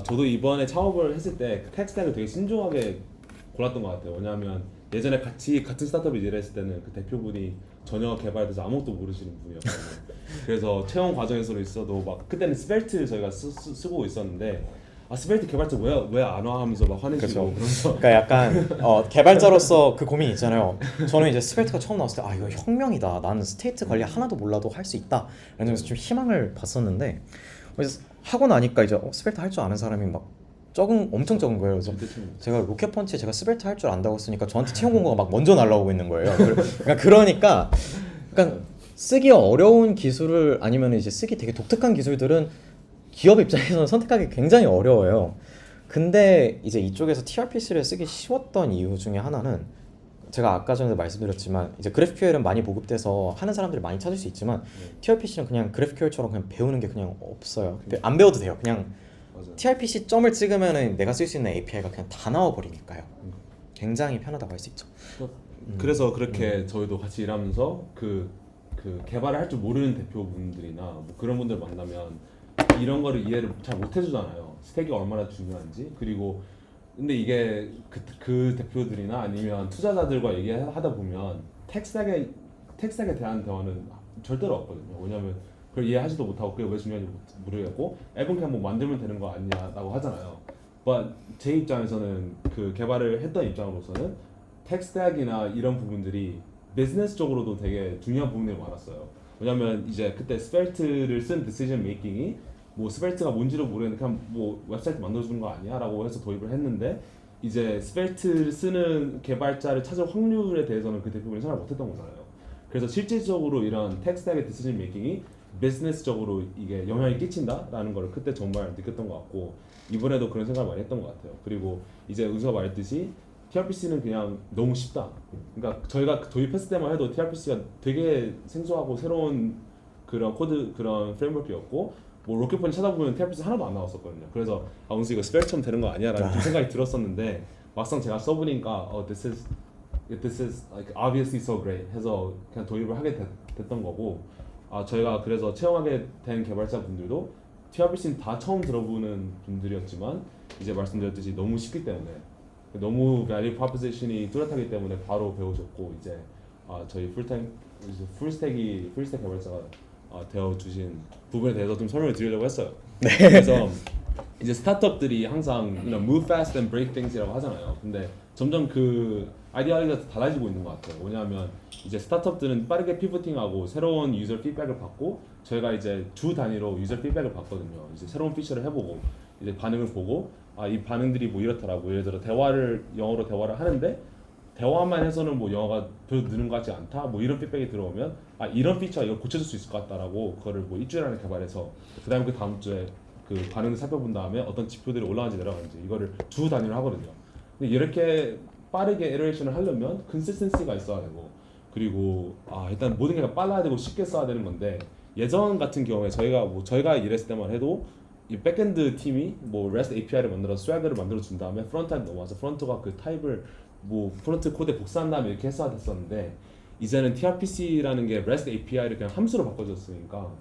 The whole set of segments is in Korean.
저도 이번에 창업을 했을 때 텍스택을 되게 신중하게 골랐던 것 같아요. 왜냐하면 예전에 같은 스타트업에 일했을 때는 그 대표분이 전혀 개발에 대해서 아무것도 모르시는 분이었거든요. 그래서 채용 과정에서 있어도 막 그때는 스벨트 저희가 쓰고 있었는데 스벨트 개발자 왜 안 와 하면서 막 화내시고 그렇죠. 그러면서 그러니까 약간 개발자로서 그 고민 있잖아요. 저는 이제 스웨트가 처음 나왔을 때 이거 혁명이다. 나는 스테이트 관리 하나도 몰라도 할 수 있다. 이러면서 좀 희망을 봤었는데 그래서 하고 나니까 이제 스웨트 할 줄 아는 사람이 막 엄청 적은 거예요. 그래서 절대 채용 못했어요. 제가 로켓펀치에 제가 스웨트 할 줄 안다고 했으니까 저한테 채용 공고가 막 먼저 날라오고 있는 거예요. 그러니까 쓰기 어려운 기술을 아니면 이제 쓰기 되게 독특한 기술들은 기업 입장에서는 선택하기 굉장히 어려워요. 근데 이제 이쪽에서 TRPC를 쓰기 쉬웠던 이유 중에 하나는 제가 아까 전에도 말씀드렸지만 이제 그래프QL은 많이 보급돼서 하는 사람들이 많이 찾을 수 있지만 네. TRPC는 그냥 그래프QL처럼 그냥 배우는 게 그냥 없어요. 안 배워도 돼요. 그냥 맞아요. TRPC 점을 찍으면은 내가 쓸 수 있는 API가 그냥 다 나와 버리니까요. 굉장히 편하다고 할 수 있죠. 그래서 그렇게 저희도 같이 일하면서 그 개발을 할 줄 모르는 대표분들이나 뭐 그런 분들 만나면 이런 거를 이해를 잘 못 해주잖아요. 스택이 얼마나 중요한지. 그리고 근데 이게 그 대표들이나 아니면 투자자들과 얘기하다 보면 텍스택에 대한 대화는 절대로 없거든요. 왜냐면 그걸 이해하지도 못하고 그게 왜 중요한지 모르겠고 앱은 그냥 뭐 만들면 되는 거 아니냐라고 하잖아요. But 제 입장에서는 그 개발을 했던 입장으로서는 텍스택이나 이런 부분들이 비즈니스적으로도 되게 중요한 부분들이 많았어요. 왜냐면 이제 그때 스펠트를 쓴 디시전 메이킹이 뭐 스펠트가 뭔지도 모르겠는데 그냥 뭐 웹사이트 만들어주는 거 아니야라고 해서 도입을 했는데 이제 스펠트를 쓰는 개발자를 찾을 확률에 대해서는 그 대부분이 생각 못했던 거잖아요. 그래서 실질적으로 이런 텍스트의 디시전 메이킹이 비즈니스적으로 이게 영향이 끼친다라는 걸 그때 정말 느꼈던 것 같고 이번에도 그런 생각을 많이 했던 것 같아요. 그리고 이제 은수가 말했듯이 TRPC는 그냥 너무 쉽다. 그러니까 저희가 도입했을 때만 해도 TRPC가 되게 생소하고 새로운 그런 코드 그런 프레임워크였고 뭐 로켓펀치 찾아보면 TRPC 하나도 안 나왔었거든요. 그래서 은수 이거 스펠처럼 되는 거 아니야라는 좀 생각이 들었었는데 막상 제가 써보니까 this is like obviously so great 해서 그냥 도입을 하게 됐던 거고 저희가 그래서 채용하게 된 개발자 분들도 TRPC는 다 처음 들어보는 분들이었지만 이제 말씀드렸듯이 너무 쉽기 때문에 너무 value proposition이 뚜렷하기 때문에 바로 배우셨고 이제 저희 풀스택 개발자가 되어 주신 부분에 대해서 좀 설명을 드리려고 했어요. 그래서 이제 스타트업들이 항상 move fast and break things이라고 하잖아요. 근데 점점 그 아이디어가 달라지고 있는 것 같아요. 왜냐하면 이제 스타트업들은 빠르게 피voting하고 새로운 유저 피드백을 받고 저희가 이제 주 단위로 유저 피드백을 받거든요. 이제 새로운 피처를 해보고 이제 반응을 보고 이 반응들이 뭐 이렇더라고. 예를 들어 영어로 대화를 하는데 대화만 해서는 뭐 영어가 별로 느는 것 같지 않다. 뭐 이런 피드백이 들어오면 이런 피처가 이걸 고쳐줄 수 있을 것 같다라고 그거를 뭐 일주일 안에 개발해서 그다음에 그 다음 주에 그 반응을 살펴본 다음에 어떤 지표들이 올라가는지 내려가는지 이거를 주 단위로 하거든요. 근데 이렇게 빠르게 에러레이션을 하려면 컨시스턴시가 있어야 되고 그리고 일단 모든 게 빨라야 되고 쉽게 써야 되는 건데 예전 같은 경우에 저희가 일했을 때만 해도 이 백엔드 팀이 뭐 REST API를 만들어서 스웨그를 만들어 준 다음에 프론트에 넘어와서 프론트가 그 타입을 뭐 프론트 코드에 복사한 다음에 이렇게 했어야 됐었는데 이제는 TRPC라는 게 REST API를 그냥 함수로 바꿔줬으니까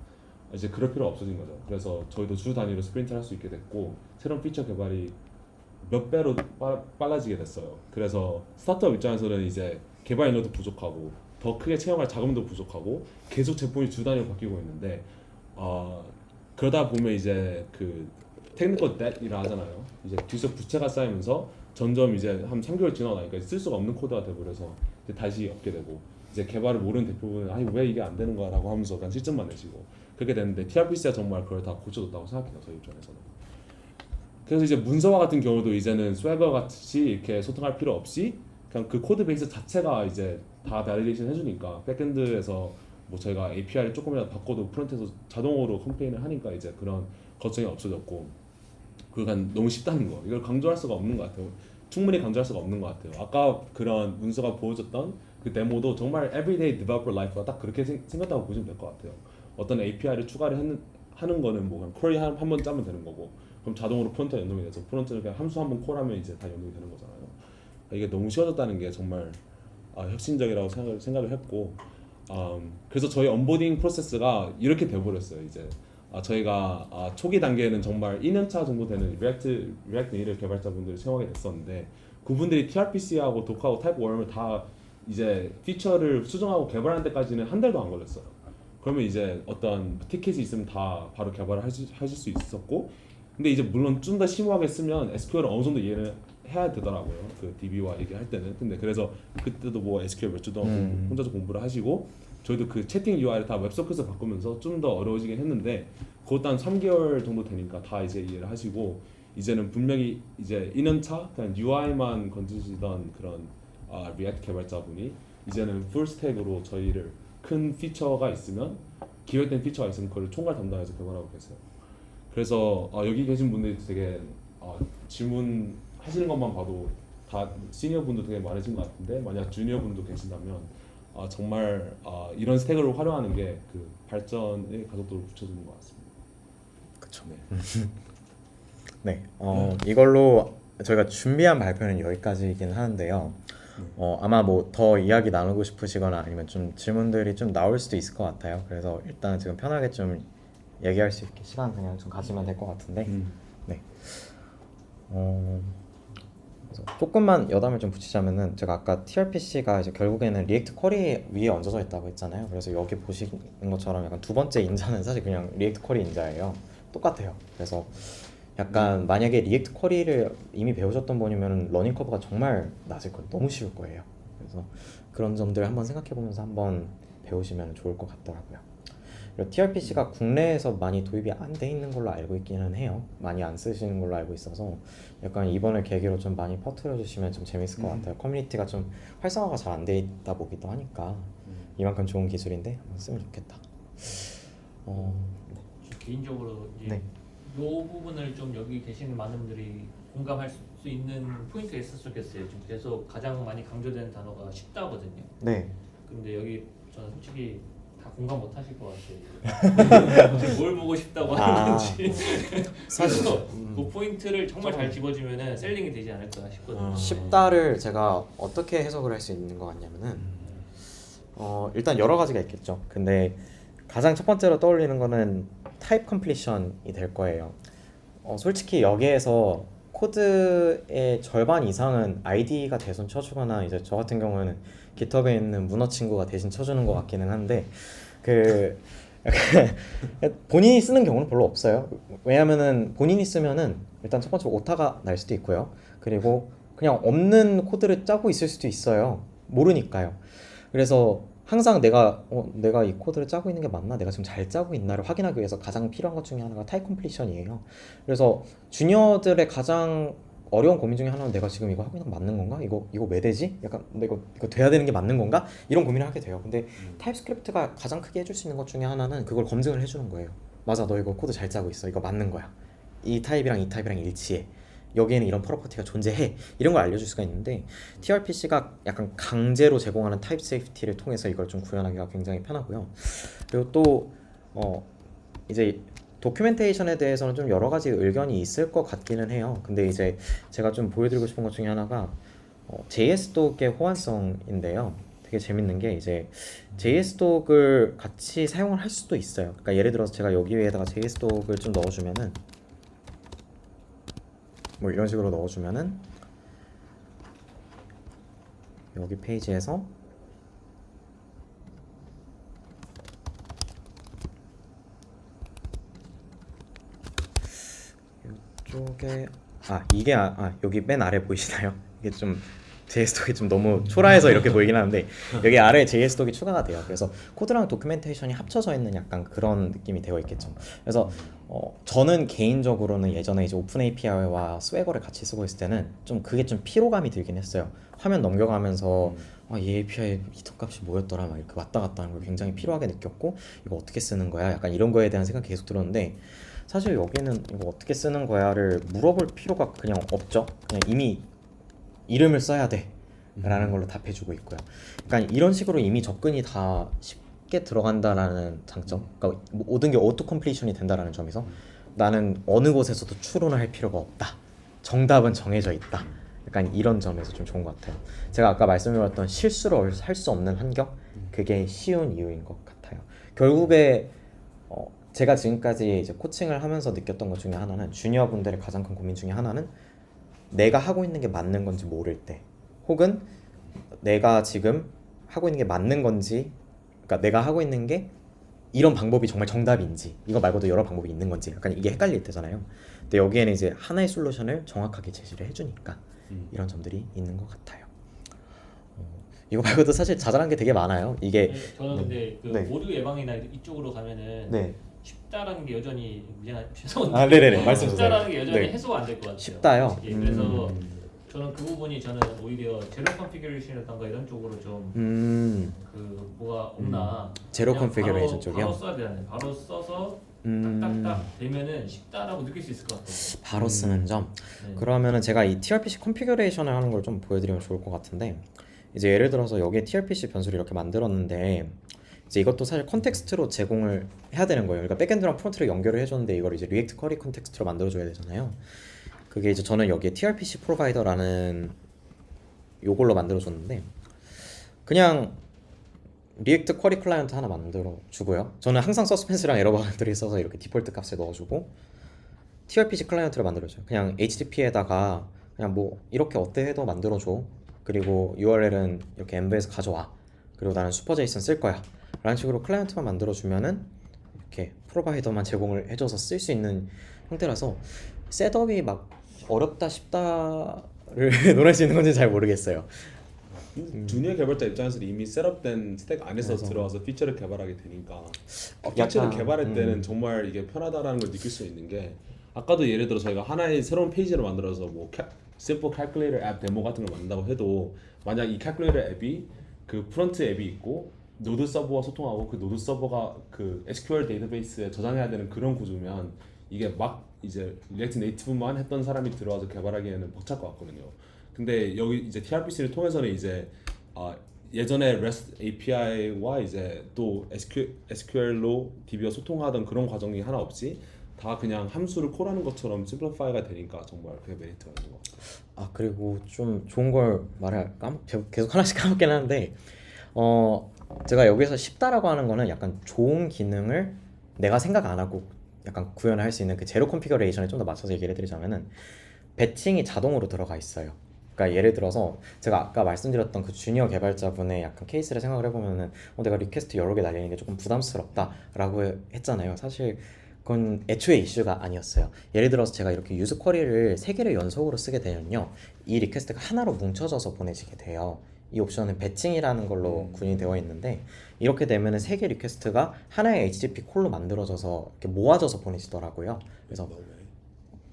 이제 그럴 필요가 없어진 거죠. 그래서 저희도 주 단위로 스프린트를 할 수 있게 됐고 새로운 피처 개발이 몇 배로 빨라지게 됐어요. 그래서 스타트업 입장에서는 이제 개발 인력도 부족하고 더 크게 채용할 자금도 부족하고 계속 제품이 주 단위로 바뀌고 있는데 그러다 보면 이제 그 테크니컬 뎃이라 하잖아요. 이제 뒤에서 부채가 쌓이면서 점점 이제 한 3개월 지나고 나니까 쓸 수가 없는 코드가 돼버려서 이제 다시 없게 되고 이제 개발을 모르는 대표분은 왜 이게 안 되는 거야라고 하면서 그냥 실점만 내시고 그렇게 되는데 TRPC가 정말 그걸 다 고쳐줬다고 생각해요. 저희 입장에서는. 그래서 이제 문서화 같은 경우도 이제는 스웨거 같이 이렇게 소통할 필요 없이 그냥 그 코드 베이스 자체가 이제 다 발리데이션 해주니까 백엔드에서 뭐 저희가 API를 조금이라도 바꿔도 프론트에서 자동으로 컴플레인을 하니까 이제 그런 걱정이 없어졌고 그러니까 너무 쉽다는 거 이걸 강조할 수가 없는 것 같아요. 충분히 강조할 수가 없는 것 같아요. 아까 그런 문서가 보여줬던 그 데모도 정말 everyday developer life가 딱 그렇게 생겼다고 보시면 될 것 같아요. 어떤 API를 하는 거는 뭐 그냥 쿼리 한 번 짜면 되는 거고 그럼 자동으로 프론트가 연동이 돼서 프론트를 그냥 함수 한 번 콜하면 이제 다 연동이 되는 거잖아요. 이게 너무 쉬워졌다는 게 정말 혁신적이라고 생각을 했고 그래서 저희 온보딩 프로세스가 이렇게 돼버렸어요. 이제 저희가 초기 단계에는 정말 2년차 정도 되는 React Native 개발자분들을 채용하게 됐었는데 그분들이 TRPC하고 도커하고 타입워m을 다 이제 피처를 수정하고 개발하는 데까지는 한 달도 안 걸렸어요. 그러면 이제 어떤 티켓이 있으면 다 바로 개발을 하실 수 있었고, 근데 이제 물론 좀 더 심오하게 쓰면 SQL을 어느 정도 이해를 해야 되더라고요. 그 DB와 얘기할 때는. 근데 그래서 그때도 뭐 SQL 몇 주 동안 혼자서 공부를 하시고, 저희도 그 채팅 UI를 다 웹서킷을 바꾸면서 좀 더 어려워지긴 했는데 그것도 한 3개월 정도 되니까 다 이제 이해를 하시고, 이제는 분명히 이제 2년차 그냥 UI만 건드시던 그런 리액트 개발자분이 이제는 풀스택으로 저희를 큰 피처가 있으면, 기획된 피처가 있으면 그걸 총괄 담당해서 개발하고 계세요. 그래서 여기 계신 분들이 되게 질문하시는 것만 봐도 다 시니어 분도 되게 많으신 것 같은데, 만약 주니어 분도 계신다면 정말 이런 스택을 활용하는 게 그 발전의 가속도를 붙여주는 것 같습니다. 그렇죠. 네. 이걸로 저희가 준비한 발표는 여기까지이긴 하는데요. 아마 뭐 더 이야기 나누고 싶으시거나 아니면 좀 질문들이 좀 나올 수도 있을 것 같아요. 그래서 일단 지금 편하게 좀 얘기할 수 있게 시간 그냥 좀 가지면 될 것 같은데. 네. 그래서 조금만 여담을 좀 붙이자면은, 제가 아까 TRPC가 이제 결국에는 리액트 쿼리 위에 얹어져 있다고 했잖아요. 그래서 여기 보시는 것처럼 약간 두 번째 인자는 사실 그냥 리액트 쿼리 인자예요. 똑같아요. 그래서 약간 만약에 리액트 쿼리를 이미 배우셨던 분이면 러닝 커브가 정말 낮을 거예요. 너무 쉬울 거예요. 그래서 그런 점들 한번 생각해 보면서 한번 배우시면 좋을 것 같더라고요. 그리고 TRPC가 국내에서 많이 도입이 안 돼 있는 걸로 알고 있기는 해요. 많이 안 쓰시는 걸로 알고 있어서 약간 이번을 계기로 좀 많이 퍼뜨려 주시면 좀 재밌을 것 같아요. 커뮤니티가 좀 활성화가 잘 안 돼 있다 보기도 하니까 이만큼 좋은 기술인데 한번 쓰면 좋겠다. 개인적으로 이제 네. 이 부분을 좀 여기 계시는 많은 분들이 공감할 수 있는 포인트가 있었을 겠어요. 지금 계속 가장 많이 강조되는 단어가 쉽다거든요. 네. 근데 여기 저는 솔직히 다 공감 못 하실 것 같아요. 지금 뭘 보고 싶다고 하는 건지. 사실 그래서 그 포인트를 정말 잘 집어주면은 셀링이 되지 않을까 싶거든요. 쉽다를 제가 어떻게 해석을 할 수 있는 것 같냐면은 일단 여러 가지가 있겠죠. 근데 가장 첫 번째로 떠올리는 거는 타입 컴플리션이 될 거예요. 솔직히 여기에서 코드의 절반 이상은 ID가 대신 쳐주거나, 이제 저 같은 경우는 GitHub에 있는 문어 친구가 대신 쳐주는 것 같기는 한데, 그 약간 본인이 쓰는 경우는 별로 없어요. 왜냐면은 본인이 쓰면은 일단 첫 번째로 오타가 날 수도 있고요. 그리고 그냥 없는 코드를 짜고 있을 수도 있어요. 모르니까요. 그래서 항상 내가 이 코드를 짜고 있는 게 맞나? 내가 지금 잘 짜고 있나를 확인하기 위해서 가장 필요한 것 중에 하나가 타입 컴플리션이에요. 그래서 주니어들의 가장 어려운 고민 중에 하나는 내가 지금 이거 하고 있는 거 맞는 건가? 이거 왜 되지? 약간 내가 이거 돼야 되는 게 맞는 건가? 이런 고민을 하게 돼요. 근데 타입스크립트가 가장 크게 해줄 수 있는 것 중에 하나는 그걸 검증을 해주는 거예요. 맞아, 너 이거 코드 잘 짜고 있어. 이거 맞는 거야. 이 타입이랑 일치해. 여기에는 이런 프로퍼티가 존재해. 이런 걸 알려줄 수가 있는데, TRPC가 약간 강제로 제공하는 타입 세이프티를 통해서 이걸 좀 구현하기가 굉장히 편하고요. 그리고 또 이제 도큐멘테이션에 대해서는 좀 여러 가지 의견이 있을 것 같기는 해요. 근데 이제 제가 좀 보여드리고 싶은 것 중에 하나가 JS 독의 호환성인데요. 되게 재밌는 게, 이제 JS 독을 같이 사용을 할 수도 있어요. 그러니까 예를 들어서 제가 여기 위에다가 JS 독을 좀 넣어주면은, 뭐 이런 식으로 넣어주면은 여기 페이지에서 이쪽에 이게 여기 맨 아래 보이시나요? 이게 좀 JS독이 좀 너무 초라해서 이렇게 보이긴 하는데, 여기 아래에 JS독이 추가가 돼요. 그래서 코드랑 도큐멘테이션이 합쳐져 있는 약간 그런 느낌이 되어 있겠죠. 그래서 저는 개인적으로는 예전에 이제 오픈 API와 스웨거를 같이 쓰고 있을 때는 좀 그게 좀 피로감이 들긴 했어요. 화면 넘겨가면서 이 API 히터 값이 뭐였더라 막 이렇게 왔다 갔다 하는 걸 굉장히 피로하게 느꼈고, 이거 어떻게 쓰는 거야? 약간 이런 거에 대한 생각이 계속 들었는데, 사실 여기는 이거 어떻게 쓰는 거야를 물어볼 필요가 그냥 없죠. 그냥 이미 이름을 써야 돼 라는 걸로 답해주고 있고요. 그러니까 이런 식으로 이미 접근이 다 쉽게 들어간다라는 장점, 그러니까 모든 게 오토 컴플리션이 된다라는 점에서 나는 어느 곳에서도 추론을 할 필요가 없다, 정답은 정해져 있다, 약간 이런 점에서 좀 좋은 것 같아요. 제가 아까 말씀드렸던 실수를 할 수 없는 환경, 그게 쉬운 이유인 것 같아요. 결국에 제가 지금까지 이제 코칭을 하면서 느꼈던 것 중에 하나는 주니어 분들의 가장 큰 고민 중에 하나는 내가 하고 있는 게 맞는 건지 모를 때, 혹은 내가 지금 하고 있는 게 맞는 건지, 그러니까 내가 하고 있는 게 이런 방법이 정말 정답인지, 이거 말고도 여러 방법이 있는 건지, 약간 이게 헷갈릴 때잖아요. 근데 여기에는 이제 하나의 솔루션을 정확하게 제시를 해주니까 이런 점들이 있는 것 같아요. 이거 말고도 사실 자잘한 게 되게 많아요. 이게 네, 저는 근데 그 네. 오류 예방이나 이쪽으로 가면은 네. 쉽다라는 게 여전히 죄송한데 아, 네네네. 말씀 주세요. 쉽다라는 게 여전히 네. 해소가 안 될 것 같아요. 쉽다요? 예, 그래서 저는 그 부분이 저는 오히려 제로 컨피규레이션이라던가 이런 쪽으로 좀 그 뭐가 없나. 제로 그냥 컨피규레이션 바로 쪽이요? 써야 되는. 바로 써서 음, 딱딱딱 되면은 쉽다라고 느낄 수 있을 것 같아요. 바로 쓰는 점. 네. 그러면은 제가 이 TRPC 컨피규레이션을 하는 걸 좀 보여드리면 좋을 것 같은데, 이제 예를 들어서 여기에 TRPC 변수를 이렇게 만들었는데, 이제 이것도 사실 컨텍스트로 제공을 해야 되는 거예요. 그러니까 백엔드랑 프론트를 연결을 해줬는데 이걸 이제 리액트 쿼리 컨텍스트로 만들어줘야 되잖아요. 그게 이제 저는 여기에 TRPC 프로바이더라는 요걸로 만들어줬는데, 그냥 리액트 쿼리 클라이언트 하나 만들어 주고요. 저는 항상 서스펜스랑 에러 바운더리 써서 이렇게 디폴트 값을 넣어주고, TRPC 클라이언트를 만들어줘요. 그냥 HTTP에다가 그냥 뭐 이렇게 어때 해도 만들어줘. 그리고 URL은 이렇게 엠베에서 가져와. 그리고 나는 슈퍼제이슨 쓸 거야. 라는 식으로 클라이언트만 만들어주면은 이렇게 프로바이더만 제공을 해줘서 쓸 수 있는 형태라서 셋업이 막 어렵다 쉽다를 논할 수 있는 건지 잘 모르겠어요. 주니어 개발자 입장에서는 이미 셋업된 스택 안에서 그래서. 들어와서 피처를 개발하게 되니까 약간, 피처를 개발할 때는 정말 이게 편하다라는 걸 느낄 수 있는 게, 아까도 예를 들어 저희가 하나의 새로운 페이지를 만들어서 뭐 심플 캘큘레이터 앱 데모 같은 걸 만든다고 해도, 만약 이 캘큘레이터 앱이 그 프론트 앱이 있고 노드 서버와 소통하고 그 노드 서버가 그 SQL 데이터베이스에 저장해야 되는 그런 구조면 이게 막 이제 리액트 네이티브만 했던 사람이 들어와서 개발하기에는 벅찰 것 같거든요. 근데 여기 이제 TRPC를 통해서는 이제 예전에 REST API와 이제 또 SQL로 DB와 소통하던 그런 과정이 하나 없이 다 그냥 함수를 콜하는 것처럼 심플리파이가 되니까 정말 그게 메리트가 있는 것 같아요. 아, 그리고 좀 좋은 걸 말할 계속 하나씩 까먹긴 하는데, 제가 여기서 쉽다라고 하는 거는 약간 좋은 기능을 내가 생각 안 하고 약간 구현을 할 수 있는 그 제로 컨피그레이션에 좀 더 맞춰서 얘기를 해드리자면은, 배칭이 자동으로 들어가 있어요. 그러니까 예를 들어서 제가 아까 말씀드렸던 그 주니어 개발자분의 약간 케이스를 생각을 해보면은, 내가 리퀘스트 여러 개 날리는 게 조금 부담스럽다라고 했잖아요. 사실 그건 애초에 이슈가 아니었어요. 예를 들어서 제가 이렇게 유즈 쿼리를 3개를 연속으로 쓰게 되면요, 이 리퀘스트가 하나로 뭉쳐져서 보내지게 돼요. 이 옵션은 배칭이라는 걸로 구현이 되어 있는데, 이렇게 되면은 3개 리퀘스트가 하나의 HTTP 콜로 만들어져서 이렇게 모아져서 보내지더라고요. 그래서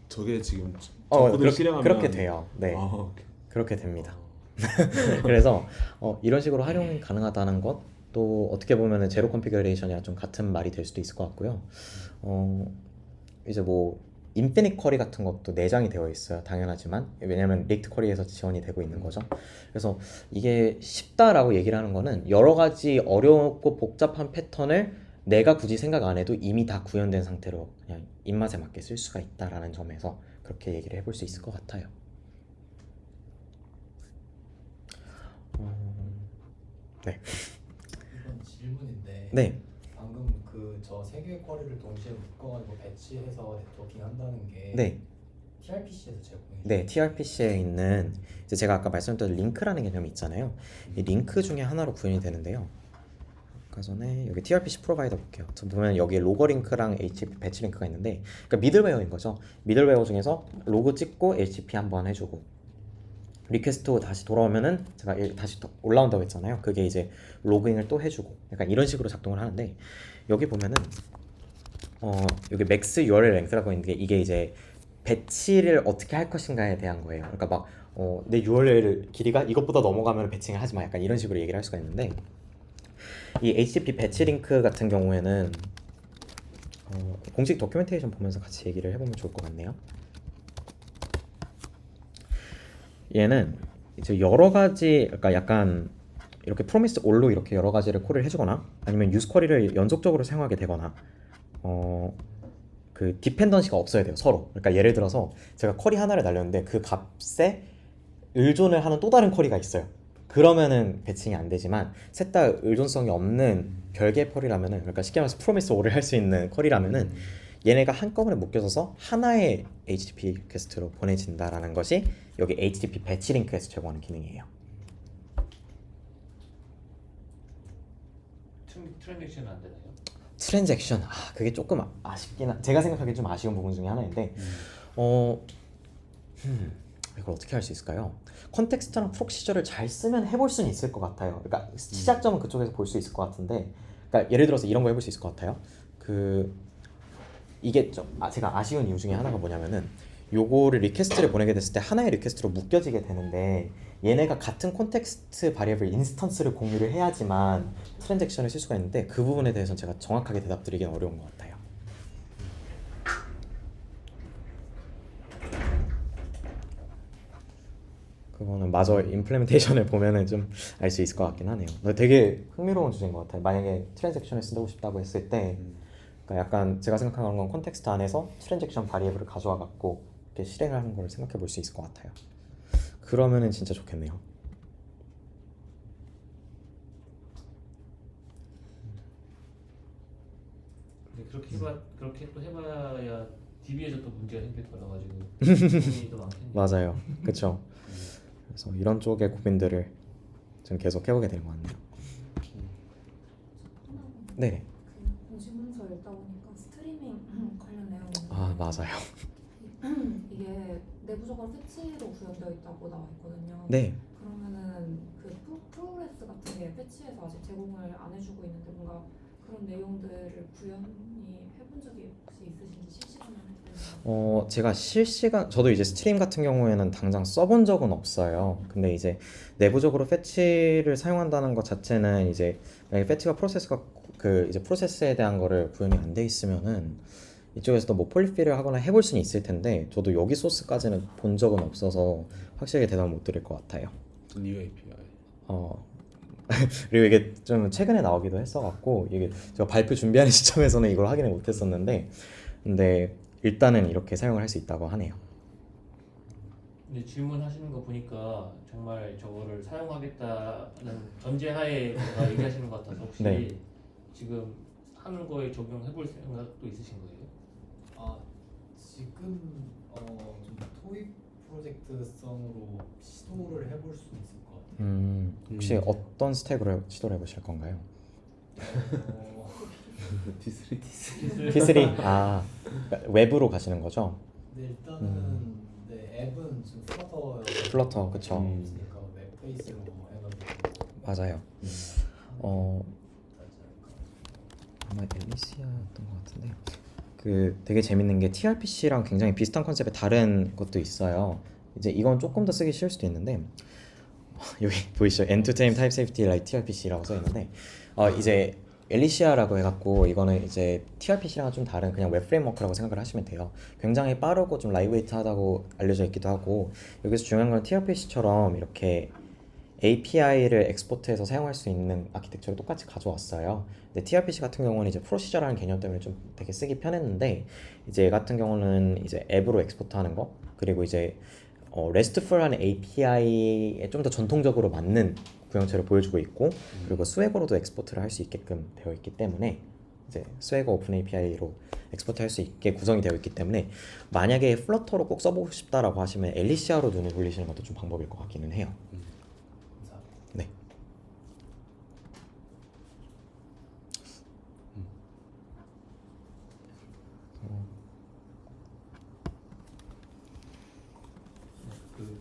저게 지금 저 코드를 실행하면 그렇게 돼요. 네, 오케이. 그렇게 됩니다. 그래서 이런 식으로 활용이 가능하다는 것도 어떻게 보면은 제로 컨피그레이션이랑 좀 같은 말이 될 수도 있을 것 같고요. 이제 뭐 인피니트 쿼리 같은 것도 내장이 되어 있어요. 당연하지만 왜냐면 리액트 쿼리에서 지원이 되고 있는 거죠. 그래서 이게 쉽다라고 얘기를 하는 거는 여러 가지 어렵고 복잡한 패턴을 내가 굳이 생각 안 해도 이미 다 구현된 상태로 그냥 입맛에 맞게 쓸 수가 있다라는 점에서 그렇게 얘기를 해볼 수 있을 것 같아요. 네. 이건 질문인데 네. 방금 그 저 세 개의 쿼리를 동시에 묶어가지고 배치해서 네트워킹 한다는 게 네. TRPC에서 제공해 네, TRPC에 있는 이제 제가 아까 말씀드렸던 링크라는 개념이 있잖아요. 이 링크 중에 하나로 구현이 되는데요. 아까 전에 여기 TRPC 프로바이더 볼게요. 저 보면 여기에 로거 링크랑 HTTP 배치 링크가 있는데, 그러니까 미들웨어인 거죠. 미들웨어 중에서 로그 찍고 HTTP 한번 해주고 리퀘스트 다시 돌아오면은 제가 다시 올라온다고 했잖아요. 그게 이제 로그인을 또 해주고 약간 이런 식으로 작동을 하는데, 여기 보면은 여기 max URL length라고 있는 게 이게 이제 배치를 어떻게 할 것인가에 대한 거예요. 그러니까 막 내 URL 길이가 이것보다 넘어가면 배칭을 하지 마, 약간 이런 식으로 얘기를 할 수가 있는데, 이 HTTP 배치 링크 같은 경우에는 공식 도큐멘테이션 보면서 같이 얘기를 해보면 좋을 것 같네요. 얘는 이제 여러 가지, 그러니까 약간 이렇게 프로미스 올로 이렇게 여러 가지를 콜을 해주거나 아니면 유즈 쿼리를 연속적으로 사용하게 되거나 그 디펜던시가 없어야 돼요, 서로. 그러니까 예를 들어서 제가 쿼리 하나를 날렸는데 그 값에 의존을 하는 또 다른 쿼리가 있어요. 그러면은 배칭이 안 되지만 셋 다 의존성이 없는 별개 퀄이라면은, 그러니까 쉽게 말해서 프로미스 오를 할 수 있는 퀄이라면은 얘네가 한꺼번에 묶여져서 하나의 HTTP 리퀘스트로 보내진다라는 것이 여기 HTTP 배치 링크에서 제공하는 기능이에요. 트랜잭션은 안 되나요? 트랜잭션, 그게 조금 제가 생각하기엔 좀 아쉬운 부분 중에 하나인데 이걸 어떻게 할 수 있을까요? 컨텍스트랑 프록시저를 잘 쓰면 해볼 수는 있을 것 같아요. 그러니까 시작점은 그쪽에서 볼 수 있을 것 같은데, 그러니까 예를 들어서 이런 거 해볼 수 있을 것 같아요. 이게 제가 아쉬운 이유 중에 하나가 뭐냐면은, 요거를 리퀘스트를 보내게 됐을 때 하나의 리퀘스트로 묶여지게 되는데, 얘네가 같은 콘텍스트 바리애블 인스턴스를 공유를 해야지만 트랜잭션을 쓸 수가 있는데, 그 부분에 대해서는 제가 정확하게 대답드리기는 어려운 것 같아요. 그거는 마저 임플레멘테이션을 보면은 좀 알 수 있을 것 같긴 하네요. 근데 되게 흥미로운 주제인 것 같아요. 만약에 트랜잭션을 쓰고 싶다고 했을 때, 그러니까 약간 제가 생각하는 건 콘텍스트 안에서 트랜잭션 바리애블을 가져와 갖고 이렇게 실행을 하는 걸 생각해 볼 수 있을 것 같아요. 그러면은 진짜 좋겠네요. 근데 그렇게 또 해봐야 DB에서 또 문제가 생길 거라 가지고 고민이 더 많겠네요. 맞아요, 그렇죠. 그래서 이런 쪽의 고민들을 좀 계속 해보게 되는 것 같네요. 네. 그 공식 문서 읽다 보니까 스트리밍 관련 내용이 맞아요. 이게 내부적으로 패치로 구현되어 있다고 나와 있거든요. 네. 그러면은 그 프로그레스 같은 게 패치에서 아직 제공을 안 해주고 있는데 뭔가 그런 내용들을 구현이 해본 적이 혹시 있으신지 실시간으로 해보는 제가 저도 이제 스트림 같은 경우에는 당장 써본 적은 없어요. 근데 이제 내부적으로 패치를 사용한다는 것 자체는 이제 만약에 패치가 이제 프로세스에 대한 거를 구현이 안 돼 있으면은 이쪽에서도 뭐 폴리필을 하거나 해볼 수는 있을 텐데, 저도 여기 소스까지는 본 적은 없어서 확실하게 대답을 못 드릴 것 같아요. New API. 그리고 이게 좀 최근에 나오기도 했어갖고, 이게 제가 발표 준비하는 시점에서는 이걸 확인을 못했었는데, 근데 일단은 이렇게 사용을 할 수 있다고 하네요. 근데 질문하시는 거 보니까 정말 저거를 사용하겠다는 전제하에 뭔가 얘기하시는 것 같아서 혹시 네. 지금 하는 거에 적용해볼 생각도 있으신 거예요? 지금 좀 토익 프로젝트성으로 시도를 해볼 수 있을 것 같아요. 혹시 어떤 스택으로 시도를 해보실 건가요? T3. T3? 그러니까 웹으로 가시는 거죠? 근데 일단은 앱은 지금 플러터, 그쵸. 있으니까 웹 베이스로 해가지고 맞아요. 아마 엘리시아였던 것 같은데, 되게 재밌는 게 TRPC랑 굉장히 비슷한 컨셉의 다른 것도 있어요. 이제 이건 조금 더 쓰기 쉬울 수도 있는데, 여기 보이시죠? End-to-End Type Safety like TRPC라고 써 있는데, 이제 엘리시아라고 해갖고 이거는 이제 TRPC랑은 좀 다른 그냥 웹 프레임워크라고 생각을 하시면 돼요. 굉장히 빠르고 좀 라이트웨이트하다고 알려져 있기도 하고, 여기서 중요한 건 TRPC처럼 이렇게 API를 엑스포트해서 사용할 수 있는 아키텍처를 똑같이 가져왔어요. 근데 TRPC 같은 경우는 이제 프로시저라는 개념 때문에 좀 되게 쓰기 편했는데, 이제 얘 같은 경우는 이제 앱으로 엑스포트하는 거, 그리고 이제 RESTful한 API에 좀 더 전통적으로 맞는 구형체를 보여주고 있고, 그리고 스웨거로도 엑스포트를 할 수 있게끔 되어 있기 때문에, 이제 스웨거 오픈 API로 엑스포트 할 수 있게 구성이 되어 있기 때문에, 만약에 플러터로 꼭 써보고 싶다라고 하시면 엘리시아로 눈을 돌리시는 것도 좀 방법일 것 같기는 해요. 네.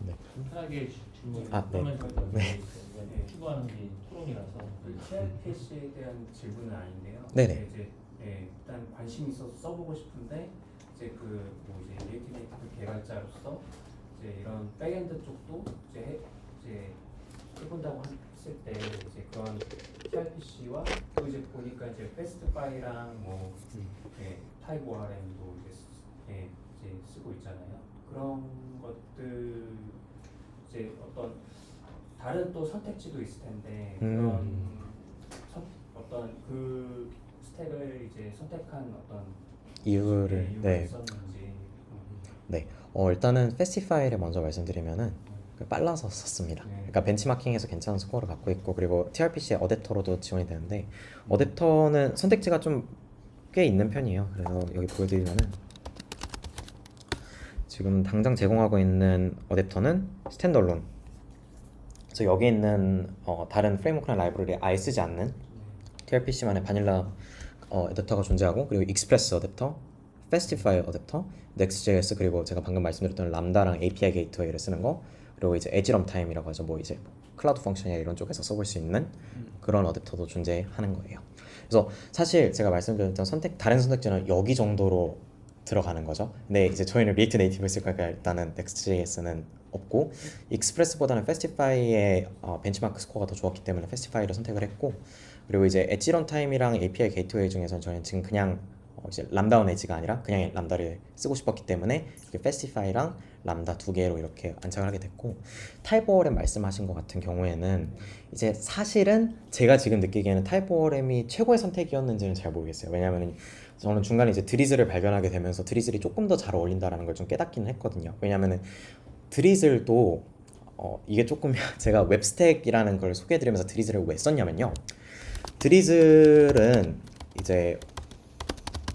네. 편하게 질문 네. 하면 네. 추구하는 게 토론이라서. TRPC에 대한 질문은 아닌데요. 네네. 이제 일단 관심 있어서 써보고 싶은데 이제 이제 리액트 네이티브 개발자로서 이제 이런 백엔드 쪽도 이제 해본다고 했을 때 이제 그런 TRPC와 또 이제 보니까 이제 패스트파이랑 타이브 ORM도 이제 쓰고 있잖아요. 그런 것들 이제 어떤 다른 또 선택지도 있을 텐데 그런 어떤 그 스택을 이제 선택한 어떤 이유를 이유가 네. 있었는지. 일단은 패시파이를 먼저 말씀드리면은, 빨라서 썼습니다. 네. 그러니까 벤치마킹에서 괜찮은 스코어를 갖고 있고 그리고 TRPC의 어댑터로도 지원이 되는데 어댑터는 선택지가 좀 꽤 있는 편이에요. 그래서 여기 보여드리면은 지금 당장 제공하고 있는 어댑터는 스탠드얼론. 그래서 여기 있는 다른 프레임워크나 라이브러리에 아예 쓰지 않는 TRPC만의 바닐라 어댑터가 존재하고 그리고 익스프레스 어댑터, 페스티파이 어댑터, Next.js 그리고 제가 방금 말씀드렸던 람다랑 API 게이트웨이를 쓰는 거 그리고 이제 엣지 럼타임이라고 하죠. 뭐 이제 클라우드 펑션이나 이런 쪽에서 써볼 수 있는 그런 어댑터도 존재하는 거예요. 그래서 사실 제가 말씀드렸던 다른 선택지는 여기 정도로 들어가는 거죠. 근데 이제 저희는 리액트 네이티브를 쓸 거니까 일단은 Next.js는 없고 익스프레스보다는 페스티파이의 벤치마크 스코어가 더 좋았기 때문에 페스티파이를 선택을 했고 그리고 이제 엣지 런타임이랑 API 게이트웨이 중에서는 저희는 지금 그냥 이제 람다운 엣지가 아니라 그냥 람다를 쓰고 싶었기 때문에 이렇게 페스티파이랑 람다 두 개로 이렇게 안착을 하게 됐고 타입 ORM 말씀하신 것 같은 경우에는 이제 사실은 제가 지금 느끼기에는 타입 ORM이 최고의 선택이었는지는 잘 모르겠어요. 왜냐하면 저는 중간에 이제 드리즐을 발견하게 되면서 드리즐이 조금 더 잘 어울린다라는 걸 좀 깨닫기는 했거든요. 왜냐하면은 드리즐도 이게 조금 제가 웹스택이라는 걸 소개해드리면서 드리즐을 왜 썼냐면요. 드리즐은 이제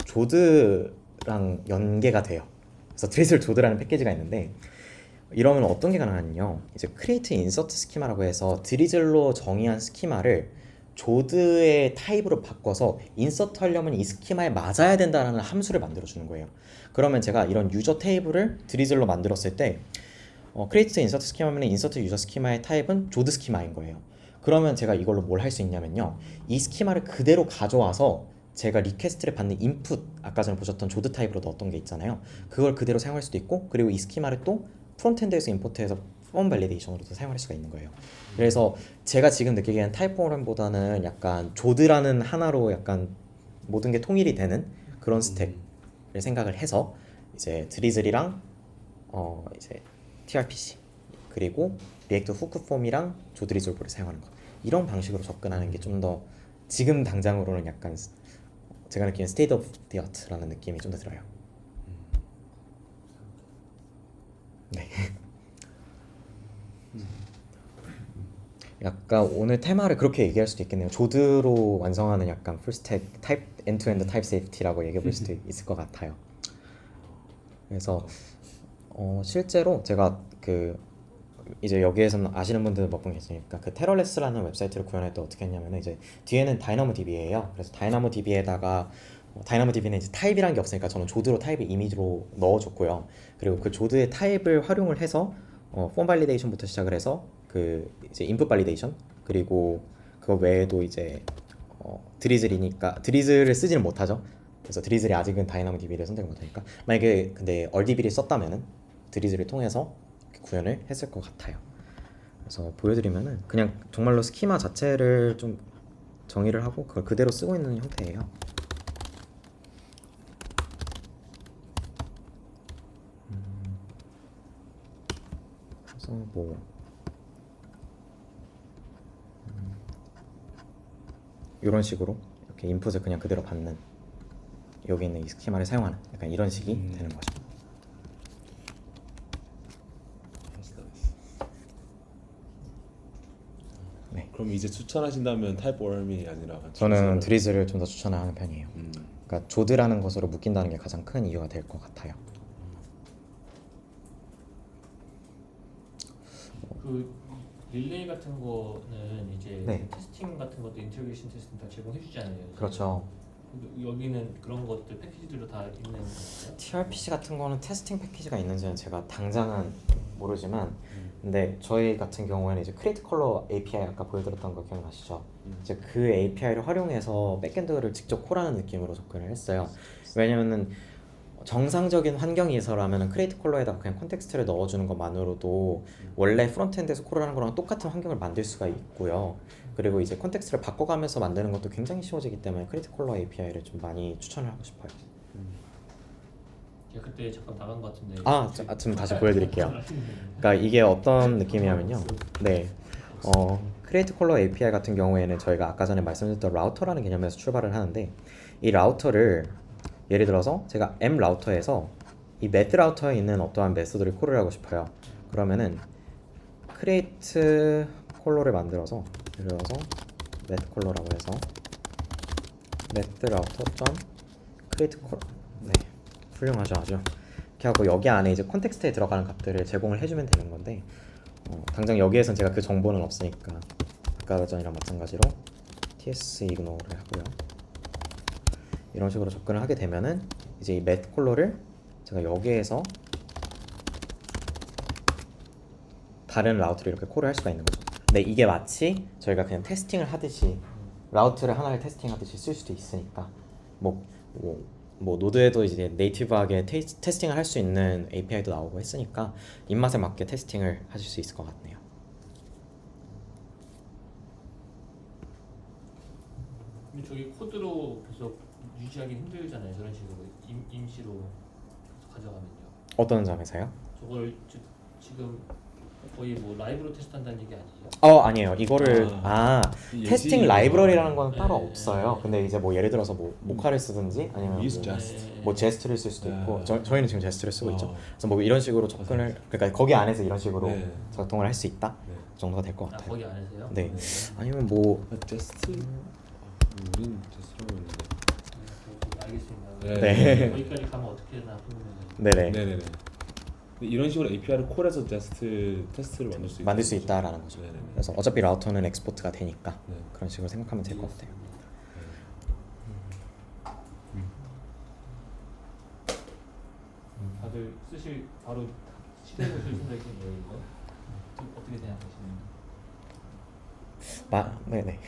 조드랑 연계가 돼요. 그래서 드리즐 조드라는 패키지가 있는데 이러면 어떤 게 가능하냐면요. 이제 create insert 스키마라고 해서 드리즐로 정의한 스키마를 조드의 타입으로 바꿔서 인서트 하려면 이 스키마에 맞아야 된다는 함수를 만들어 주는 거예요. 그러면 제가 이런 유저 테이블을 드리즐로 만들었을 때 create insert 스키마면 insert 유저 스키마의 타입은 조드 스키마인 거예요. 그러면 제가 이걸로 뭘 할 수 있냐면요. 이 스키마를 그대로 가져와서 제가 리퀘스트를 받는 인풋 아까 전에 보셨던 조드 타입으로 넣었던 게 있잖아요. 그걸 그대로 사용할 수도 있고 그리고 이 스키마를 또 프론트엔드에서 임포트해서 폼 밸리데이션으로도 사용할 수가 있는 거예요. 그래서 제가 지금 느끼기에는 타입 ORM보다는 약간 조드라는 하나로 약간 모든 게 통일이 되는 그런 스택을 생각을 해서 이제 드리즐이랑 이제 TRPC 그리고 리액트 후크 폼이랑 조드 리졸브를 사용하는 거 이런 방식으로 접근하는 게 좀 더 지금 당장으로는 약간 제가 느끼는 스테이트 오브 디 아트라는 느낌이 좀 더 들어요. 네. 약간 오늘 테마를 그렇게 얘기할 수도 있겠네요. 조드로 완성하는 약간 풀스택 타입 엔투엔드 타입 세이프티라고 얘기해 볼 수도 있을 것 같아요. 그래서 실제로 제가 이제 여기에서는 아시는 분들 몇 분 계시니까 그 테러레스라는 웹사이트를 구현할 때 어떻게 했냐면 이제 뒤에는 다이나모DB예요. 그래서 다이나모DB에다가 다이나모DB는 이제 타입이라는 게 없으니까 저는 조드로 타입을 이미지로 넣어줬고요. 그리고 그 조드의 타입을 활용을 해서 폼 발리데이션부터 시작을 해서 그 이제 인풋 발리데이션 그리고 그거 외에도 이제 드리즐이니까 드리즐을 쓰지는 못하죠. 그래서 드리즐이 아직은 다이나모DB를 선택 못하니까 만약에 근데 얼DB를 썼다면은 드리즐을 통해서 구현을 했을 것 같아요. 그래서 보여드리면은 그냥 정말로 스키마 자체를 좀 정의를 하고 그걸 그대로 쓰고 있는 형태예요. 그래서 뭐 이런 식으로 이렇게 인풋을 그냥 그대로 받는 여기 있는 이 스키마를 사용하는 약간 이런 식이 되는 거죠. 네. 그럼 이제 추천하신다면 타입 ORM이 아니라 저는 드리즐을 좀 더 추천하는 편이에요. 그러니까 조드라는 것으로 묶인다는 게 가장 큰 이유가 될 것 같아요. 그 릴레이 같은 거는 이제 네. 테스팅 같은 것도 인테그레이션 테스팅 다 제공해주잖아요. 그렇죠. 여기는 그런 것들 패키지들로 다 있는 건가요? TRPC 같은 거는 테스팅 패키지가 있는지는 제가 당장은 모르지만 근데 저희 같은 경우에는 이제 크리에이트 컬러 API 아까 보여드렸던 거 기억나시죠? 이제 그 API를 활용해서 백엔드를 직접 콜하는 느낌으로 접근을 했어요. 왜냐면은 정상적인 환경에서라면 크리에이트 컬러에다가 그냥 콘텍스트를 넣어주는 것만으로도 원래 프론트엔드에서 콜을 하는 거랑 똑같은 환경을 만들 수가 있고요. 그리고 이제 콘텍스트를 바꿔가면서 만드는 것도 굉장히 쉬워지기 때문에 크리에이트 컬러 API를 좀 많이 추천을 하고 싶어요. 제가 그때 잠깐 나간 것 같은데. 지금 다시 보여드릴게요. 그러니까 이게 어떤 느낌이냐면요. 네, 크리에이트 컬러 API 같은 경우에는 저희가 아까 전에 말씀드렸던 라우터라는 개념에서 출발을 하는데 이 라우터를 예를 들어서 제가 M 라우터에서 이 매드 라우터에 있는 어떠한 메소드를 콜을 하고 싶어요. 그러면은 create 컬러를 만들어서 예를 들어서 net 컬러라고 해서 net router 점 create 컬러. 네, 훌륭하죠 아주. 이렇게 하고 여기 안에 이제 컨텍스트에 들어가는 값들을 제공을 해주면 되는 건데 당장 여기에선 제가 그 정보는 없으니까 아까 전이랑 마찬가지로 ts ignore를 하고요. 이런 식으로 접근을 하게 되면은 이제 이 met 컬러를 제가 여기에서 다른 라우트를 이렇게 콜을 할 수가 있는 거죠. 근데 이게 마치 저희가 그냥 테스팅을 하듯이 라우트를 하나를 테스팅하듯이 쓸 수도 있으니까 뭐 노드에도 이제 네이티브하게 테스팅을 할 수 있는 API도 나오고 했으니까 입맛에 맞게 테스팅을 하실 수 있을 것 같네요. 근데 저기 코드로 계속 유지하기 힘들잖아요. 저런 식으로 임시로 계속 가져가면요. 어떤 점에서요? 저걸 지금 거의 뭐 라이브로 테스트한다는 얘기 아니에요? 아니에요. 이거를 테스팅 예시- 라이브러리라는 건 따로 네. 없어요. 근데 이제 뭐 예를 들어서 뭐 모카를 쓰든지 아니면 use 뭐, jest. 뭐 제스트를 쓸 수도 있고 네. 저희는 지금 제스트를 쓰고 있죠. 어. 그래서 뭐 이런 식으로 접근을 그러니까 거기 안에서 이런 식으로 네. 작동을 할 수 있다 네. 정도가 될 것 아 같아요. 거기 안에서요? 네. 네. 아니면 뭐 제스트 우린 제스트라고 했는데. 알겠습니다. 네. 거기까지 가면 어떻게 되나 궁금해요. 네네 네네네. 근데 이런 식으로 API를 콜해서 테스트를 만들 수 있다라는 거죠. 네네네. 그래서 어차피 라우터는 엑스포트가 되니까 네. 그런 식으로 생각하면 될 것 같아요. 다들 쓰실 바로 시도해보실 생각이 뭐예요 이거? 어떻게 생각하시나요? 네네.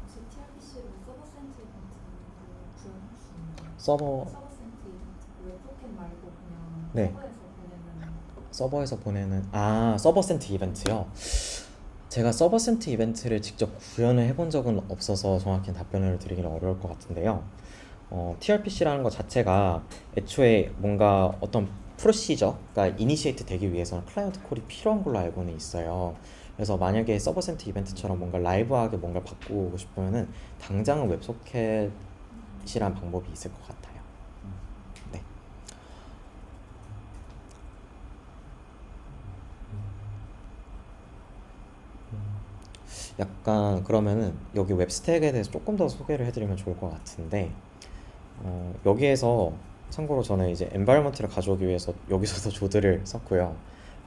혹시 TRPC로 서버 센트 이벤트를 구현할 수 있나요? 서버 센트 이벤트 웹포켓 말고 그냥 네. 서버에서 보내는 서버 센트 이벤트요. 제가 서버 센트 이벤트를 직접 구현을 해본 적은 없어서 정확히 답변을 드리기는 어려울 것 같은데요. TRPC라는 것 자체가 애초에 뭔가 어떤 프로시저가 이니시에이트 되기 위해서는 클라이언트 콜이 필요한 걸로 알고는 있어요. 그래서 만약에 서버 센트 이벤트처럼 뭔가 라이브하게 뭔가를 바꾸고 싶으면은 당장은 웹소켓이란 방법이 있을 것 같아요. 네. 약간 그러면은 여기 웹스택에 대해서 조금 더 소개를 해드리면 좋을 것 같은데 여기에서 참고로 저는 이제 environment를 가져오기 위해서 여기서도 조드를 썼고요.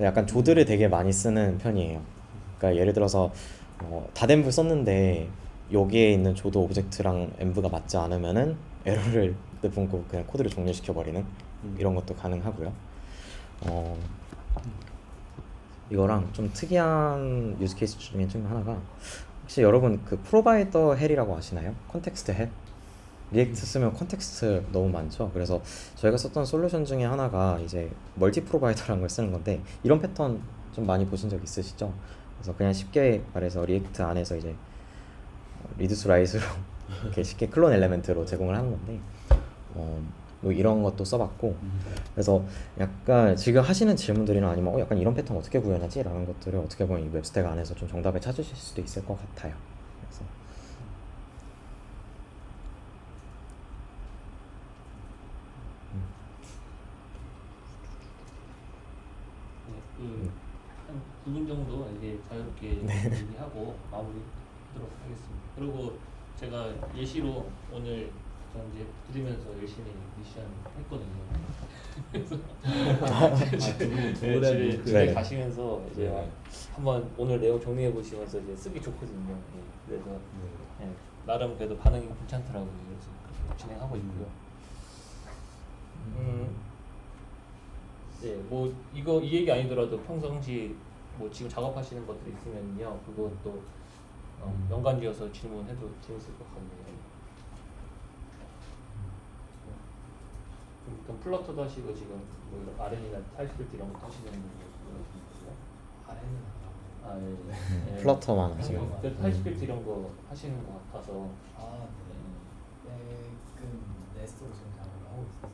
약간 조드를 되게 많이 쓰는 편이에요. 그러니까 예를 들어서 다덴브 썼는데 여기에 있는 조드 오브젝트랑 env가 맞지 않으면은 에러를 내뿜고 그냥 코드를 종료시켜 버리는 이런 것도 가능하고요. 이거랑 좀 특이한 유즈 케이스 중에 하나가 혹시 여러분 그 프로바이더 헬이라고 아시나요? 컨텍스트 헬? 리액트 쓰면 컨텍스트 너무 많죠. 그래서 저희가 썼던 솔루션 중에 하나가 이제 멀티 프로바이더라는 걸 쓰는 건데 이런 패턴 좀 많이 보신 적 있으시죠? 그래서 그냥 쉽게 말해서 리액트 안에서 이제 리듀스 라이스로 이렇게 쉽게 클론 엘레멘트로 제공을 하는 건데 뭐 이런 것도 써봤고 그래서 약간 지금 하시는 질문들이나 아니면 약간 이런 패턴 어떻게 구현하지? 라는 것들을 어떻게 보면 이 웹스택 안에서 좀 정답을 찾으실 수도 있을 것 같아요. 그래서 한 9분 정도 이제 자유롭게 얘기하고 마무리하도록 하겠습니다. 그리고 제가 예시로 오늘 전 이제 들으면서 열심히 미션 했거든요. 그래서 집에 네. 가시면서 이제 막 한번 오늘 내용 정리해 보시면서 이제 쓰기 좋거든요. 그래서 나름 그래도 반응이 괜찮더라고요. 그래서 그렇게 진행하고 있고요. 네, 뭐 이거 이 얘기 아니더라도 평상시 뭐 지금 작업하시는 것들 있으면요, 그것도 연관지어서 질문해도 재밌을 것 같네요. 그럼 플러터도 하시고 지금 뭐 RN이나 타입스크립트 이런 것도 하시는 분이요? RN은 아, 예. 예. 플러터만 하시는 그 타입스크립트 이런 거 하시는 것 같아서. 아, 네. 백은 네스트로 지금 작업을 하고 있어서.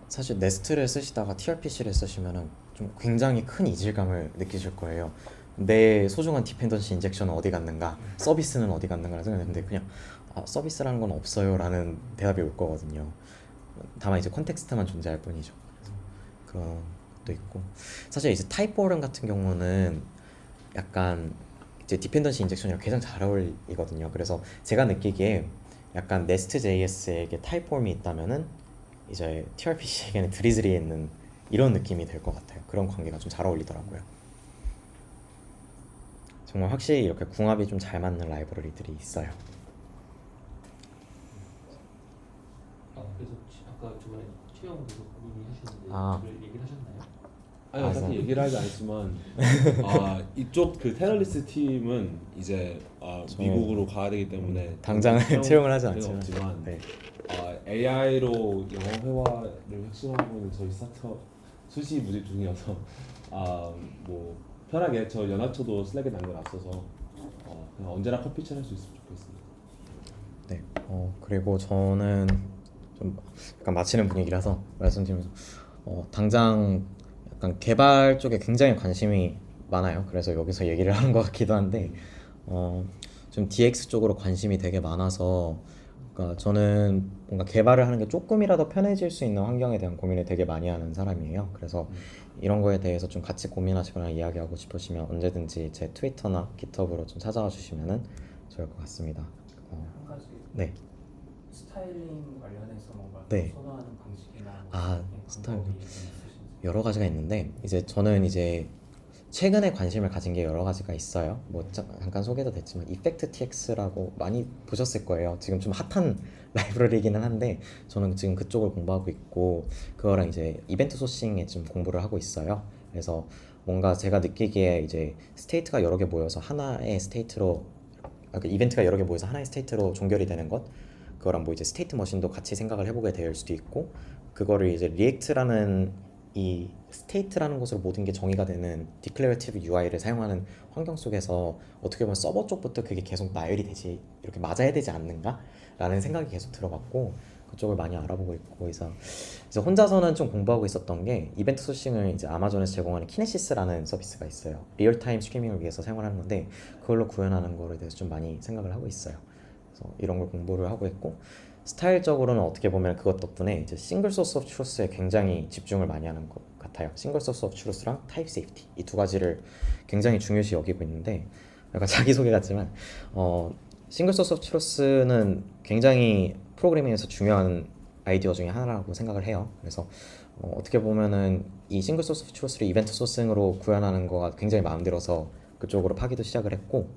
사실 네스트를 쓰시다가 TRPC를 쓰시면은 좀 굉장히 큰 이질감을 느끼실 거예요. 내 소중한 디펜던시 인젝션은 어디 갔는가, 서비스는 어디 갔는가를 생각했는데 그냥 서비스라는 건 없어요 라는 대답이 올 거거든요. 다만 이제 컨텍스트만 존재할 뿐이죠. 그런 것도 있고 사실 이제 타입보름 같은 경우는 약간 이제 디펜던시 인젝션이랑 가장 잘 어울리거든요. 그래서 제가 느끼기에 약간 네스트.js에게 타입폼이 있다면은 이제 TRPC에게는 드리즐이 있는 이런 느낌이 될 것 같아요. 그런 관계가 좀 잘 어울리더라고요. 정말 확실히 이렇게 궁합이 좀 잘 맞는 라이브러리들이 있어요. 그래서 아까 저번에 최영 교수님이 하셨는데 아. 그걸 얘기를 하셨나요? 아니 맞아. 딱히 얘기를 하지 않았지만 이쪽 그 테러리스트 팀은 이제 미국으로 가야 되기 때문에 당장 채용을 하지 않지만 없지만 네. AI로 영어 회화를 혁신하고 있는 저희 스타트업 수시 모집 중이어서 뭐 편하게 저 연합처도 슬랙에 남겨놨어서 그냥 언제나 커피챗 할 수 있으면 좋겠습니다. 네. 그리고 저는 좀 약간 마치는 분위기라서 말씀드리면서 당장 약간 개발 쪽에 굉장히 관심이 많아요. 그래서 여기서 얘기를 하는 것 같기도 한데 좀 DX 쪽으로 관심이 되게 많아서 그러니까 저는 뭔가 개발을 하는 게 조금이라도 편해질 수 있는 환경에 대한 고민을 되게 많이 하는 사람이에요. 그래서 이런 거에 대해서 좀 같이 고민하시거나 이야기하고 싶으시면 언제든지 제 트위터나 깃허브로 좀 찾아와 주시면은 좋을 것 같습니다. 한 가지 네. 스타일링 관련해서 뭔가 네. 선호하는 방식이나 스타일링. 방법이 좀 있으신지. 여러 가지가 있는데 이제 저는 이제 최근에 관심을 가진 게 여러 가지가 있어요. 뭐 잠깐 소개도 됐지만 이펙트 TX라고 많이 보셨을 거예요. 지금 좀 핫한 라이브러리이기는 한데 저는 지금 그쪽을 공부하고 있고 그거랑 이제 이벤트 소싱에 좀 공부를 하고 있어요. 그래서 뭔가 제가 느끼기에 이제 스테이트가 여러 개 모여서 하나의 스테이트로 이벤트가 여러 개 모여서 하나의 스테이트로 종결이 되는 것 그거랑 뭐 이제 스테이트 머신도 같이 생각을 해보게 될 수도 있고 그거를 이제 리액트라는 이 스테이트라는 것으로 모든 게 정의가 되는 디클레러티브 UI를 사용하는 환경 속에서 어떻게 보면 서버 쪽부터 그게 계속 나열이 되지 이렇게 맞아야 되지 않는가? 라는 생각이 계속 들어봤고 그쪽을 많이 알아보고 있고 그래서 혼자서는 좀 공부하고 있었던 게 이벤트 소싱을 이제 아마존에서 제공하는 키네시스라는 서비스가 있어요. 리얼타임 스트리밍을 위해서 사용하는 건데 그걸로 구현하는 거에 대해서 좀 많이 생각을 하고 있어요. 그래서 이런 걸 공부를 하고 있고 스타일적으로는 어떻게 보면 그것 덕분에 이제 싱글 소스 오브 트루스에 굉장히 집중을 많이 하는 것 같아요. 싱글 소스 오브 트루스랑 타입 세이프티 이 두 가지를 굉장히 중요시 여기고 있는데 약간 자기소개 같지만 싱글 소스 오브 트루스는 굉장히 프로그래밍에서 중요한 아이디어 중에 하나라고 생각을 해요. 그래서 어떻게 보면은 이 싱글 소스 오브 트루스를 이벤트 소싱으로 구현하는 거가 굉장히 마음에 들어서 그쪽으로 파기도 시작을 했고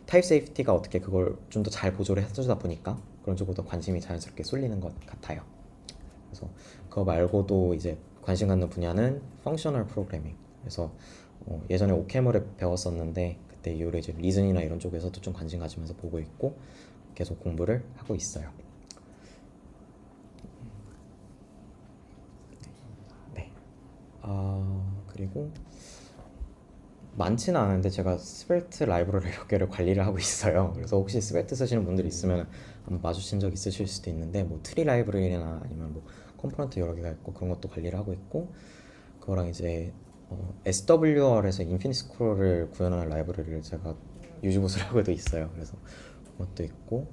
타입 세이프티가 어떻게 그걸 좀 더 잘 보조를 해주다 보니까 그런 쪽으로 더 관심이 자연스럽게 쏠리는 것 같아요. 그래서 그거 말고도 이제 관심 갖는 분야는 펑셔널 프로그래밍. 그래서 예전에 오케머를 배웠었는데 그때 이후로 이제 리즌이나 이런 쪽에서도 좀 관심 가지면서 보고 있고 계속 공부를 하고 있어요. 네. 그리고 많지는 않은데 제가 스벨트 라이브러리 몇 개를 관리를 하고 있어요. 그래서 혹시 스벨트 쓰시는 분들이 있으면 한번 마주친 적 있으실 수도 있는데 뭐 트리 라이브러리나 아니면 뭐 컴포넌트 여러 개가 있고 그런 것도 관리를 하고 있고 그거랑 이제 SWR에서 인피니트 스크롤을 구현하는 라이브러리를 제가 유지보수를 하고도 있어요. 그래서 그것도 있고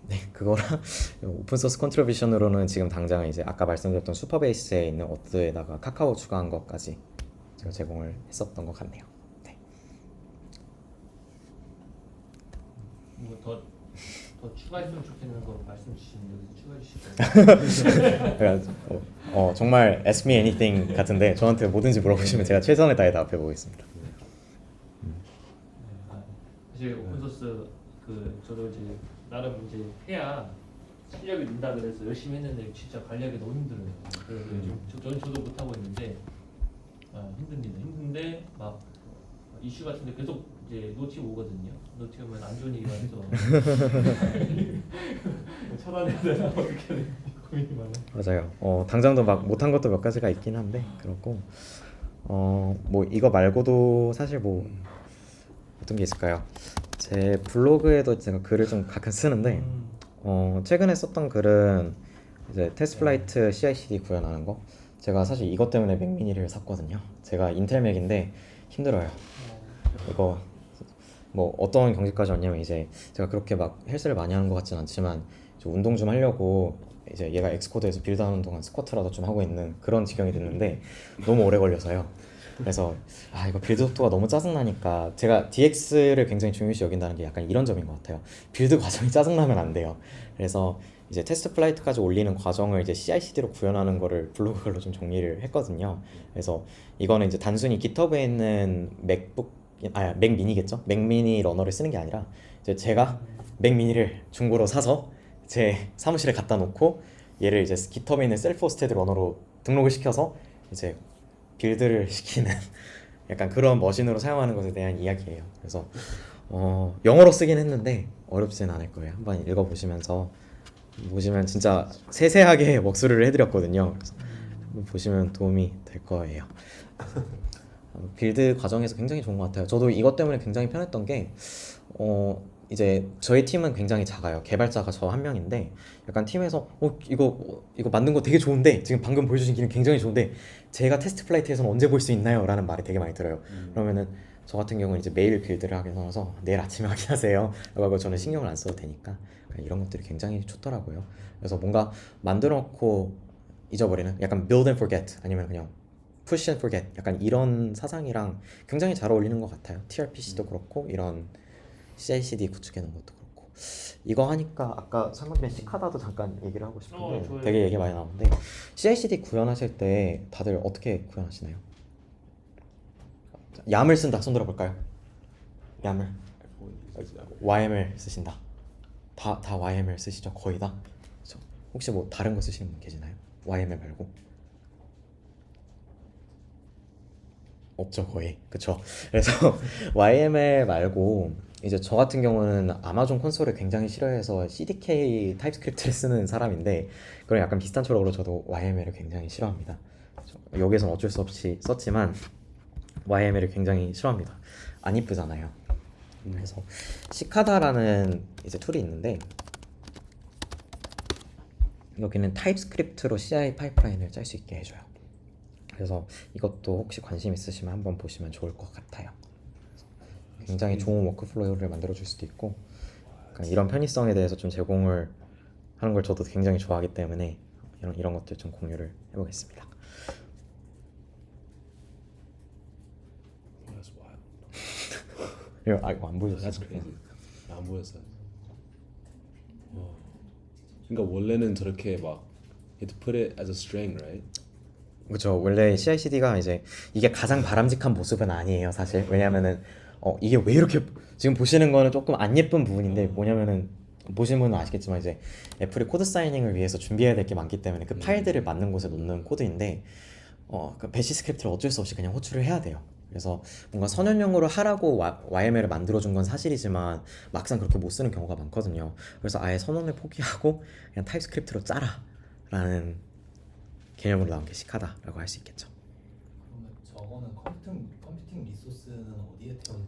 네 그거랑 오픈소스 컨트리뷰션으로는 지금 당장 이제 아까 말씀드렸던 슈퍼베이스에 있는 어드에다가 카카오 추가한 것까지 제가 제공을 했었던 것 같네요. 네. 뭐 더 추가했으면 좋겠는 거 말씀 주시면 여기서 추가해 주시고요. 그래서 정말 ask me anything 같은데 저한테 뭐든지 물어보시면 제가 최선을 다해 답해 보겠습니다. 사실 오픈소스 저도 이제 나름 이제 해야 실력이 는다 그래서 열심히 했는데 진짜 관리하기 너무 힘들어요. 그래서 요즘 저도 못 하고 있는데 힘듭니다. 힘든데 막 이슈 같은데 계속 이제 노티 오거든요. 노티 오면 안 좋은 얘기가 해서 차단해야 되나 어떻게 해야 되나 고민이 많아요. 맞아요. 당장도 막 못한 것도 몇 가지가 있긴 한데 그렇고 뭐 이거 말고도 사실 뭐 어떤 게 있을까요? 제 블로그에도 제가 글을 좀 가끔 쓰는데 최근에 썼던 글은 이제 테스트 플라이트 CI/CD 구현하는 거. 제가 사실 이것 때문에 맥미니를 샀거든요. 제가 인텔 맥인데 힘들어요. 이거 뭐 어떤 경지까지 왔냐면 이제 제가 그렇게 막 헬스를 많이 하는 것 같진 않지만 운동 좀 하려고 이제 얘가 엑스코드에서 빌드하는 동안 스쿼트라도 좀 하고 있는 그런 지경이 됐는데 너무 오래 걸려서요. 그래서 이거 빌드 속도가 너무 짜증나니까 제가 DX를 굉장히 중요시 여긴다는 게 약간 이런 점인 것 같아요. 빌드 과정이 짜증나면 안 돼요. 그래서 이제 테스트 플라이트까지 올리는 과정을 이제 CI/CD로 구현하는 거를 블로그별로 좀 정리를 했거든요. 그래서 이거는 이제 단순히 GitHub에 있는 맥 미니겠죠? 맥 미니 러너를 쓰는 게 아니라 이제 제가 맥 미니를 중고로 사서 제 사무실에 갖다 놓고 얘를 이제 GitHub에 있는 셀프 호스테드 러너로 등록을 시켜서 이제 빌드를 시키는 약간 그런 머신으로 사용하는 것에 대한 이야기예요. 그래서 영어로 쓰긴 했는데 어렵진 않을 거예요. 한번 읽어보시면서 보시면 진짜 세세하게 먹수를 해드렸거든요. 그래서 한번 보시면 도움이 될 거예요. 빌드 과정에서 굉장히 좋은 것 같아요. 저도 이것 때문에 굉장히 편했던 게 이제 저희 팀은 굉장히 작아요. 개발자가 저 한 명인데 약간 팀에서 이거 만든 거 되게 좋은데 지금 방금 보여주신 기능 굉장히 좋은데 제가 테스트 플라이트에서는 언제 볼 수 있나요? 라는 말이 되게 많이 들어요. 그러면은 저 같은 경우는 이제 매일 빌드를 하게 나와서 내일 아침에 확인하세요 라고 하고 저는 신경을 안 써도 되니까 이런 것들이 굉장히 좋더라고요. 그래서 뭔가 만들어 놓고 잊어버리는 약간 build and forget 아니면 그냥 push and forget 약간 이런 사상이랑 굉장히 잘 어울리는 것 같아요. TRPC도 그렇고 이런 CI/CD 구축해놓은 것도 그렇고 이거 하니까 아까 설명드린 시카다도 잠깐 얘기를 하고 싶은데 좋아요. 되게 얘기 많이 나오는데 CI/CD 구현하실 때 다들 어떻게 구현하시나요? 얌을 쓴다 손 들어볼까요? 얌을 YML 쓰신다. 다 YML 쓰시죠? 거의 다? 그렇죠? 혹시 뭐 다른 거 쓰시는 분 계시나요? YML 말고? 없죠 거의. 그쵸? 그래서 YML 말고 이제 저 같은 경우는 아마존 콘솔을 굉장히 싫어해서 CDK 타입스크립트를 쓰는 사람인데 그런 약간 비슷한 초록으로 저도 YML을 굉장히 싫어합니다. 여기서는 어쩔 수 없이 썼지만 YML을 굉장히 싫어합니다. 안 이쁘잖아요. 그래서 시카다라는 이제 툴이 있는데 여기는 타입스크립트로 CI 파이프라인을 짤 수 있게 해줘요. 그래서 이것도 혹시 관심 있으시면 한번 보시면 좋을 것 같아요. 굉장히 좋은 워크플로우를 만들어줄 수도 있고 그러니까 이런 편의성에 대해서 좀 제공을 하는 걸 저도 굉장히 좋아하기 때문에 이런 것들 좀 공유를 해보겠습니다. That's wild. 이거 안 보여줬어요? That's crazy. 안 보였어요. 그러니까 원래는 저렇게 막 you had to put it as a string, right? 그렇죠. 원래 CI/CD가 이제 이게 가장 바람직한 모습은 아니에요, 사실. 왜냐면은 이게 왜 이렇게 지금 보시는 거는 조금 안 예쁜 부분인데 뭐냐면은 보시는 분은 아시겠지만 이제 애플이 코드 사이닝을 위해서 준비해야 될 게 많기 때문에 그 파일들을 맞는 곳에 놓는 코드인데 그 배시 스크립트를 어쩔 수 없이 그냥 호출을 해야 돼요. 그래서 뭔가 선언용으로 하라고 YML을 만들어준 건 사실이지만 막상 그렇게 못 쓰는 경우가 많거든요. 그래서 아예 선언을 포기하고 그냥 타입스크립트로 짜라 라는 개념으로 나온 게 시카다라고 할 수 있겠죠. 그러면 저거는 컴퓨팅 리소스는 어디에 태우는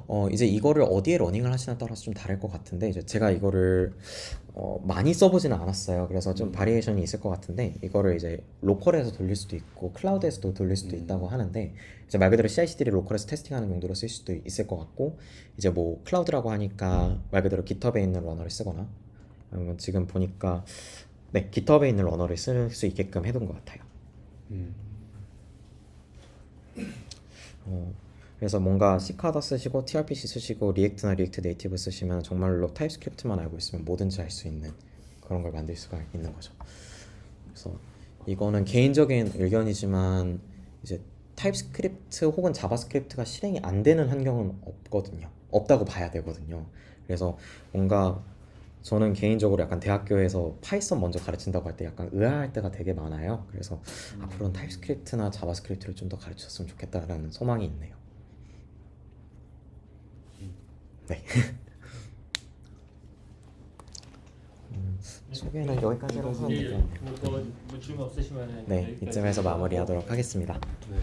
거예요? 이제 이거를 어디에 러닝을 하시냐에 따라서 좀 다를 것 같은데 이제 제가 이거를 많이 써보지는 않았어요. 그래서 좀 바리에이션이 있을 것 같은데 이거를 이제 로컬에서 돌릴 수도 있고 클라우드에서도 돌릴 수도 있다고 하는데 이제 말 그대로 CI/CD를 로컬에서 테스팅하는 용도로 쓸 수도 있을 것 같고 이제 뭐 클라우드라고 하니까 말 그대로 GitHub에 있는 러너를 쓰거나 아니면 지금 보니까 네 GitHub에 있는 러너를 쓸 수 있게끔 해둔 것 같아요. 그래서 뭔가 시카다 쓰시고 TRPC 쓰시고 리액트나 리액트 네이티브 쓰시면 정말로 타입스크립트만 알고 있으면 뭐든지 할 수 있는 그런 걸 만들 수가 있는 거죠. 그래서 이거는 개인적인 의견이지만 이제 타입스크립트 혹은 자바스크립트가 실행이 안 되는 환경은 없거든요. 없다고 봐야 되거든요. 그래서 뭔가 저는 개인적으로 약간 대학교에서 파이썬 먼저 가르친다고 할 때 약간 의아할 때가 되게 많아요. 그래서 앞으로는 타입스크립트나 자바스크립트를 좀 더 가르쳤으면 좋겠다라는 소망이 있네요. 네. 소개는 여기까지로 하면 예, 되겠네요. 뭐 질문 없으시면은 네, 이쯤에서 마무리하도록 하겠습니다. 네.